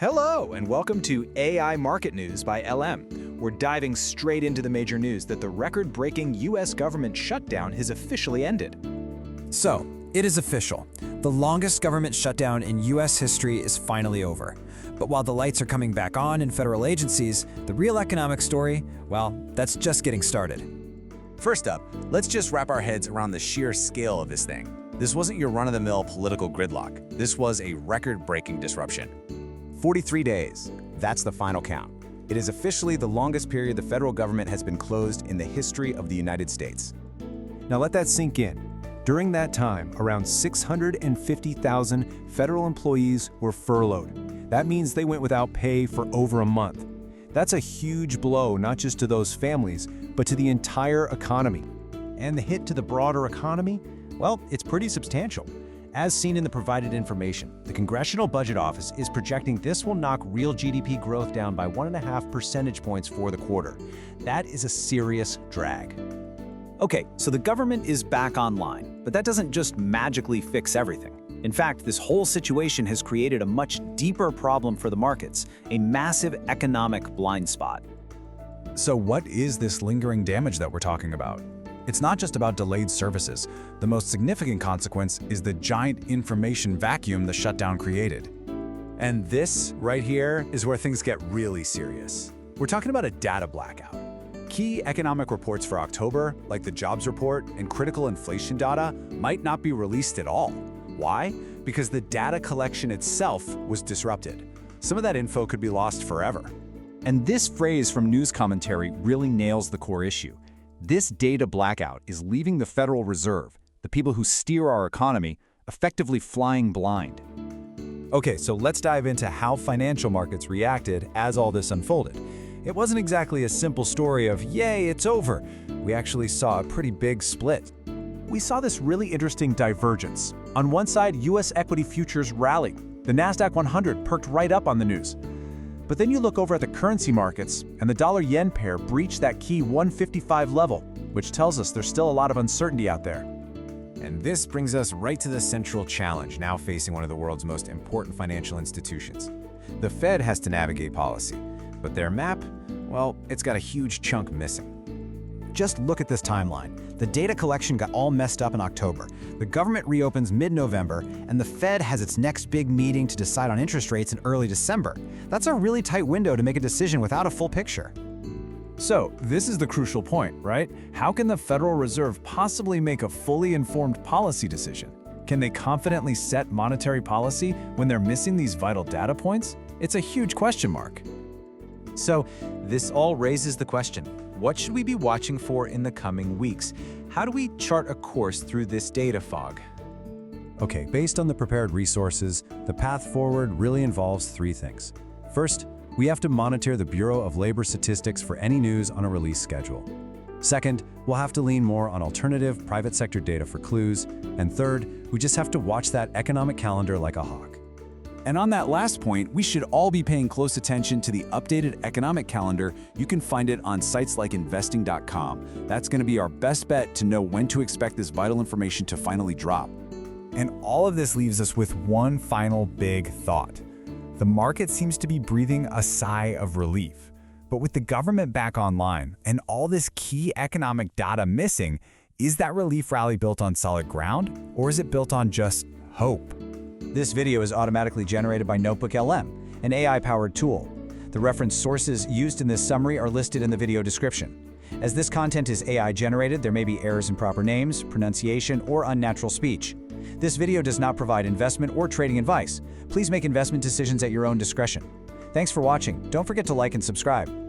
Hello, and welcome to AI Market News by LM. We're diving straight into the major news that the record-breaking U.S. government shutdown has officially ended. So, it is official. The longest government shutdown in U.S. history is finally over. But while the lights are coming back on in federal agencies, the real economic story, well, that's just getting started. First up, let's just wrap our heads around the sheer scale of this thing. This wasn't your run-of-the-mill political gridlock. This was a record-breaking disruption. 43 days. That's the final count. It is officially the longest period the federal government has been closed in the history of the United States. Now let that sink in. During that time, around 650,000 federal employees were furloughed. That means they went without pay for over a month. That's a huge blow not just to those families, but to the entire economy. And the hit to the broader economy? Well, it's pretty substantial. As seen in the provided information, the Congressional Budget Office is projecting this will knock real GDP growth down by 1.5 percentage points for the quarter. That is a serious drag. Okay, so the government is back online, but that doesn't just magically fix everything. In fact, this whole situation has created a much deeper problem for the markets, a massive economic blind spot. So what is this lingering damage that we're talking about? It's not just about delayed services. The most significant consequence is the giant information vacuum the shutdown created. And this right here is where things get really serious. We're talking about a data blackout. Key economic reports for October, like the jobs report and critical inflation data, might not be released at all. Why? Because the data collection itself was disrupted. Some of that info could be lost forever. And this phrase from news commentary really nails the core issue. This data blackout is leaving the Federal Reserve, the people who steer our economy, effectively flying blind. Okay, so let's dive into how financial markets reacted as all this unfolded. It wasn't exactly a simple story of, yay, it's over. We actually saw a pretty big split. We saw this really interesting divergence. On one side, U.S. equity futures rallied. The NASDAQ 100 perked right up on the news. But then you look over at the currency markets, and the dollar-yen pair breached that key 155 level, which tells us there's still a lot of uncertainty out there. And this brings us right to the central challenge now facing one of the world's most important financial institutions. The Fed has to navigate policy, but their map, well, it's got a huge chunk missing. Just look at this timeline. The data collection got all messed up in October. The government reopens mid-November, and the Fed has its next big meeting to decide on interest rates in early December. That's a really tight window to make a decision without a full picture. So, this is the crucial point, right? How can the Federal Reserve possibly make a fully informed policy decision? Can they confidently set monetary policy when they're missing these vital data points? It's a huge question mark. So, this all raises the question, what should we be watching for in the coming weeks? How do we chart a course through this data fog? Okay, based on the prepared resources, the path forward really involves three things. First, we have to monitor the Bureau of Labor Statistics for any news on a release schedule. Second, we'll have to lean more on alternative private sector data for clues. And third, we just have to watch that economic calendar like a hawk. And on that last point, we should all be paying close attention to the updated economic calendar. You can find it on sites like investing.com. That's going to be our best bet to know when to expect this vital information to finally drop. And all of this leaves us with one final big thought. The market seems to be breathing a sigh of relief. But with the government back online and all this key economic data missing, is that relief rally built on solid ground, or is it built on just hope? This video is automatically generated by NotebookLM, an AI-powered tool. The reference sources used in this summary are listed in the video description. As this content is AI-generated, there may be errors in proper names, pronunciation, or unnatural speech. This video does not provide investment or trading advice. Please make investment decisions at your own discretion. Thanks for watching. Don't forget to like and subscribe.